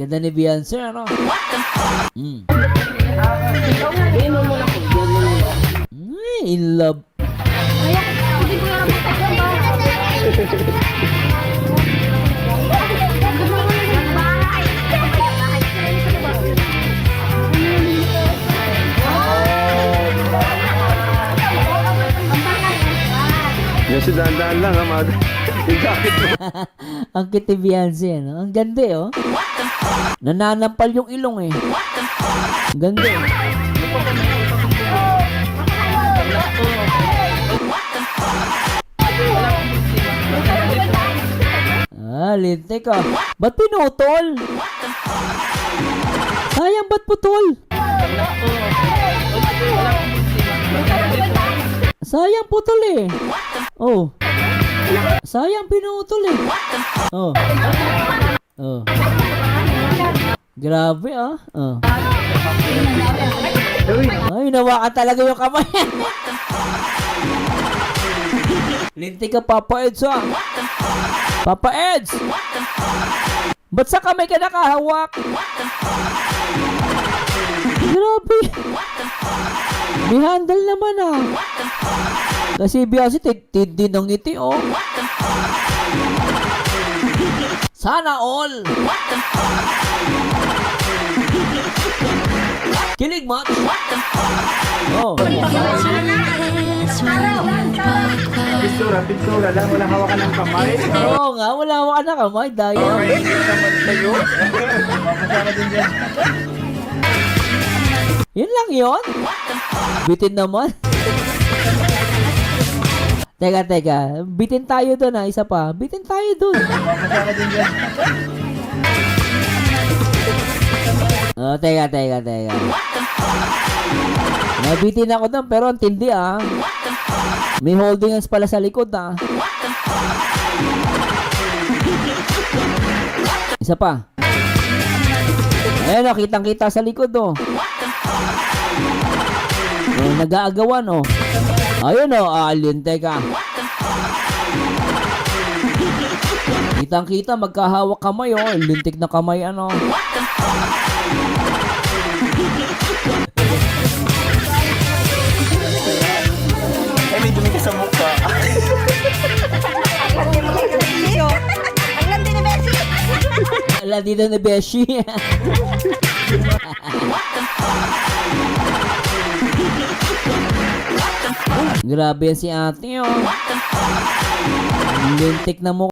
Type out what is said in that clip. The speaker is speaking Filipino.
Ganda ni Beyonce, ano? In love. Yes, dahan-dahan lang ha, mga yung jacket mo. Ang cute ni Beyonce, ano? Ang ganda, oh. Nananampal yung ilong, eh. Ang ganda, eh. Lintik, ah. Ba't pinutol? Sayang, ba't putol? Sayang putol, eh. Oh. Sayang pinutol, eh. Oh. Oh. Grabe, ah. Oh. Ay, nawakan talaga yung kamay. Lintik ka, Papa Eds, ah. Papa Eds! Ba't sa kamay ka nakahawak? Grabe. May handle naman, ah. Kasi Beyonce, tindi ng ngiti, oh. Sana all. Kilig match. Oh. Pintura lang, walang hawakan ng kamay. Oo nga, wala ka na kamay. Dahil. Naman tayo. Yun lang yun. Bitin naman. Teka. Bitin tayo doon, ha. Isa pa. Bitin tayo doon. Oh, teka. Nabitin ako doon, pero ang tindi, ah. May holding hands pala sa likod, ah. Isa pa. Ayan, oh, kitang-kita sa likod, oh. Oh, nag-aagawan, oh. Ayun, oh, lintik, ah. Kitang-kita, magkahawak kamay, oh. Lintik na kamay, ano. Ay, may dumi ka sa mukha. Ang landi ni Bessie. Wala dito na Beshi. Grabe yan si ate, oh. Lintik na mukha.